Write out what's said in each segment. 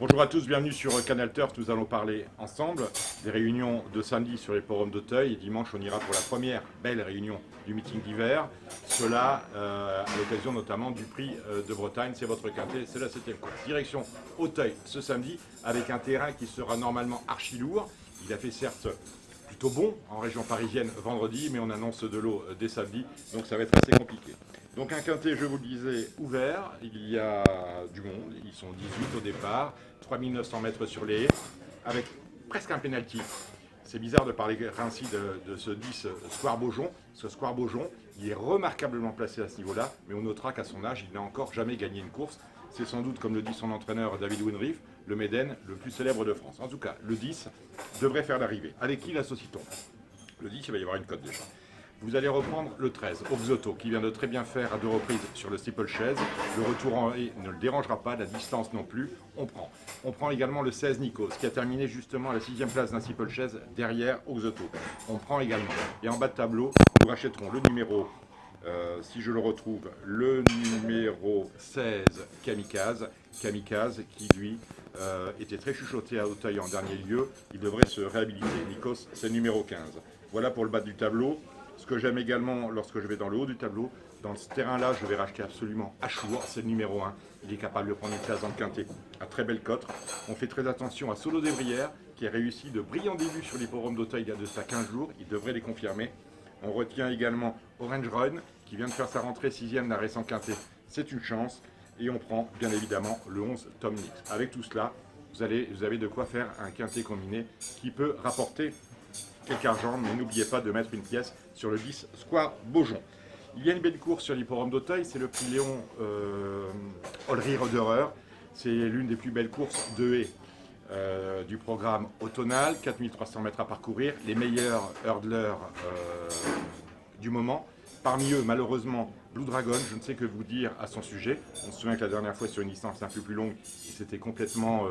Bonjour à tous, bienvenue sur Canal Turf. Nous allons parler ensemble des réunions de samedi sur les forums d'Auteuil et dimanche on ira pour la première belle réunion du meeting d'hiver. Cela à l'occasion notamment du prix de Bretagne, c'est votre quintet, c'est la 7e course. Direction Auteuil ce samedi avec un terrain qui sera normalement archi lourd. Il a fait certes plutôt bon en région parisienne vendredi, mais on annonce de l'eau dès samedi, donc ça va être assez compliqué. Donc un quintet, je vous le disais, ouvert, il y a du monde, ils sont 18 au départ, 3900 mètres sur les haies, avec presque un penalty. C'est bizarre de parler ainsi de ce 10 Square Beaujon. Ce Square Beaujon, il est remarquablement placé à ce niveau-là, mais on notera qu'à son âge, il n'a encore jamais gagné une course. C'est sans doute, comme le dit son entraîneur David Winriff, le Méden le plus célèbre de France. En tout cas, le 10 devrait faire l'arrivée. Avec qui l'associe-t-on? Le 10, il va y avoir une cote déjà. Vous allez reprendre le 13, Oxoto, qui vient de très bien faire à 2 reprises sur le steeplechase. Le retour en haie ne le dérangera pas, la distance non plus. On prend. On prend également le 16, Nikos, qui a terminé justement à la 6e place d'un steeplechase derrière Oxoto. On prend également. Et en bas de tableau, nous rachèterons le numéro, si je le retrouve, le numéro 16, Kamikaze. Kamikaze, qui lui était très chuchoté à Auteuil en dernier lieu. Il devrait se réhabiliter. Nikos, c'est le numéro 15. Voilà pour le bas du tableau. Ce que j'aime également lorsque je vais dans le haut du tableau, dans ce terrain-là, je vais racheter absolument Achour, c'est le numéro 1. Il est capable de prendre une place dans le quintet à très belle cote. On fait très attention à Solo Desbrières, qui a réussi de brillants débuts sur l'hippodrome d'Auteuil il y a de ça 15 jours. Il devrait les confirmer. On retient également Orange Run, qui vient de faire sa rentrée 6e d'un récent quintet. C'est une chance. Et on prend bien évidemment le 11 Tom Nix. Avec tout cela, vous avez de quoi faire un quintet combiné qui peut rapporter quelques argent, mais n'oubliez pas de mettre une pièce sur le 10 Square Beaujon. Il y a une belle course sur l'hipporome d'Auteuil, c'est le prix Léon Olry Roderer. C'est l'une des plus belles courses de haie du programme automnal, 4300 mètres à parcourir, les meilleurs hurdlers du moment. Parmi eux, malheureusement, Blue Dragon, je ne sais que vous dire à son sujet. On se souvient que la dernière fois, sur une distance un peu plus longue, il s'était complètement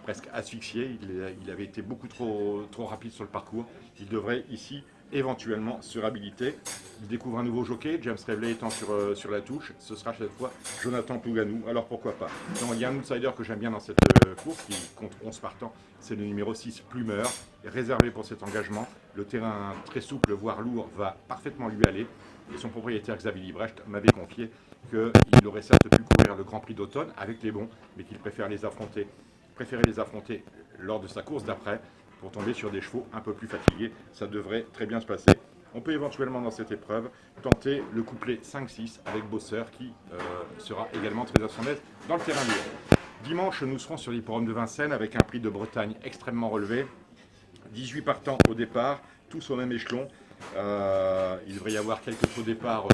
presque asphyxié. Il avait été beaucoup trop rapide sur le parcours. Il devrait ici éventuellement se réhabiliter. Il découvre un nouveau jockey, James Reveley étant sur la touche. Ce sera cette fois Jonathan Plouganou. Alors pourquoi pas? Non, il y a un outsider que j'aime bien dans cette course qui compte 11 partants. C'est le numéro 6, Plumeur, réservé pour cet engagement. Le terrain très souple, voire lourd, va parfaitement lui aller. Et son propriétaire Xavier Librecht m'avait confié qu'il aurait certes pu courir le Grand Prix d'automne avec les bons, mais qu'il préférait les affronter lors de sa course d'après pour tomber sur des chevaux un peu plus fatigués. Ça devrait très bien se passer. On peut éventuellement dans cette épreuve tenter le couplet 5-6 avec Bosseur qui sera également très à son aise dans le terrain lourd. Dimanche, nous serons sur l'hipporome de Vincennes avec un prix de Bretagne extrêmement relevé. 18 partants au départ, tous au même échelon. Il devrait y avoir quelques faux départs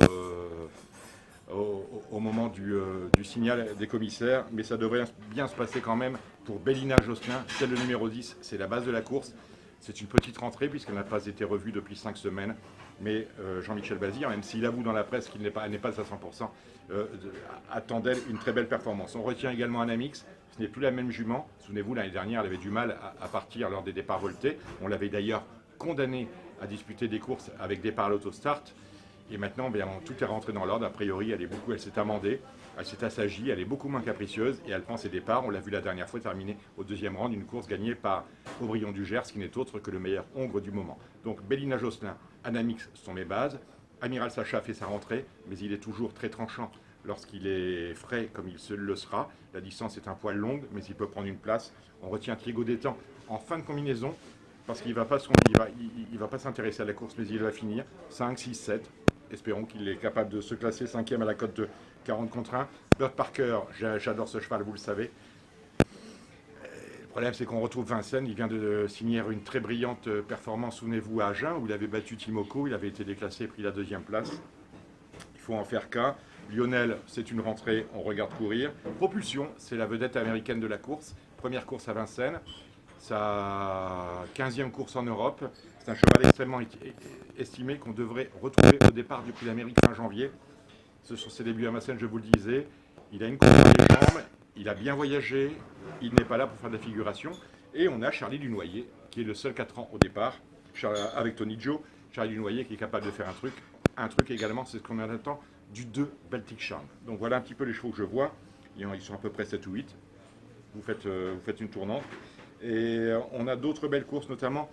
au moment du signal des commissaires, mais ça devrait bien se passer quand même pour Bélina Josselin. C'est le numéro 10, c'est la base de la course. C'est une petite rentrée puisqu'elle n'a pas été revue depuis 5 semaines. Mais Jean-Michel Bazir, même s'il avoue dans la presse qu'il n'est pas à 100%, attend d'elle une très belle performance. On retient également Anamix. Ce n'est plus la même jument. Souvenez-vous, l'année dernière, elle avait du mal à partir lors des départs voltés. On l'avait d'ailleurs condamnée à disputer des courses avec départ à l'autostart. Et maintenant, bien, tout est rentré dans l'ordre. A priori, elle s'est amendée, elle s'est assagie, elle est beaucoup moins capricieuse et elle prend ses départs. On l'a vu la dernière fois terminer au 2e rang d'une course gagnée par Aubryon du Gers, qui n'est autre que le meilleur hongre du moment. Donc Bélina Josselin, Anamix sont mes bases. Amiral Sacha fait sa rentrée, mais il est toujours très tranchant lorsqu'il est frais comme il se le sera. La distance est un poil longue, mais il peut prendre une place. On retient Thiego Détang en fin de combinaison, parce qu'il ne va pas s'intéresser à la course, mais il va finir 5, 6, 7. Espérons qu'il est capable de se classer 5e à la cote de 40 contre 1. Burt Parker, j'adore ce cheval, vous le savez. Le problème, c'est qu'on retrouve Vincennes. Il vient de signer une très brillante performance, souvenez-vous, à Agen, où il avait battu Timoko. Il avait été déclassé et pris la 2e place. Il faut en faire cas. Lionel, c'est une rentrée, on regarde courir. Propulsion, c'est la vedette américaine de la course. Première course à Vincennes. Sa 15e course en Europe. C'est un cheval extrêmement estimé qu'on devrait retrouver au départ du Prix d'Amérique fin janvier. Ce sont ses débuts à Vincennes, je vous le disais. Il a une course dans les jambes, il a bien voyagé, il n'est pas là pour faire de la figuration. Et on a Charlie Dunoyer, qui est le seul 4 ans au départ, avec Tony Joe. Charlie Dunoyer qui est capable de faire un truc. Un truc également, c'est ce qu'on attend du 2 Baltic Charm. Donc voilà un petit peu les chevaux que je vois. Ils sont à peu près 7 ou 8. vous faites une tournante. Et on a d'autres belles courses, notamment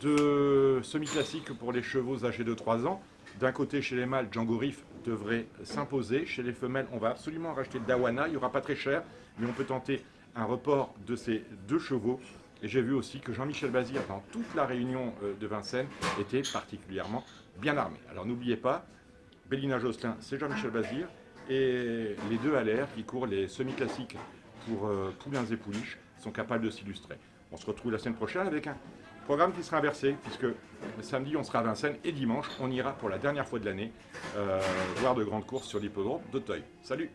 de semi-classiques pour les chevaux âgés de 3 ans. D'un côté, chez les mâles, Django Riff devrait s'imposer. Chez les femelles, on va absolument racheter Dawana. Il n'y aura pas très cher, mais on peut tenter un report de ces 2 chevaux. Et j'ai vu aussi que Jean-Michel Bazir, dans toute la réunion de Vincennes, était particulièrement bien armé. Alors n'oubliez pas, Bélina Josselin, c'est Jean-Michel Bazir. Et les 2 à l'air qui courent les semi-classiques pour poulains et pouliches sont capables de s'illustrer. On se retrouve la semaine prochaine avec un programme qui sera inversé, puisque samedi on sera à Vincennes et dimanche on ira pour la dernière fois de l'année voir de grandes courses sur l'hippodrome d'Auteuil. Salut!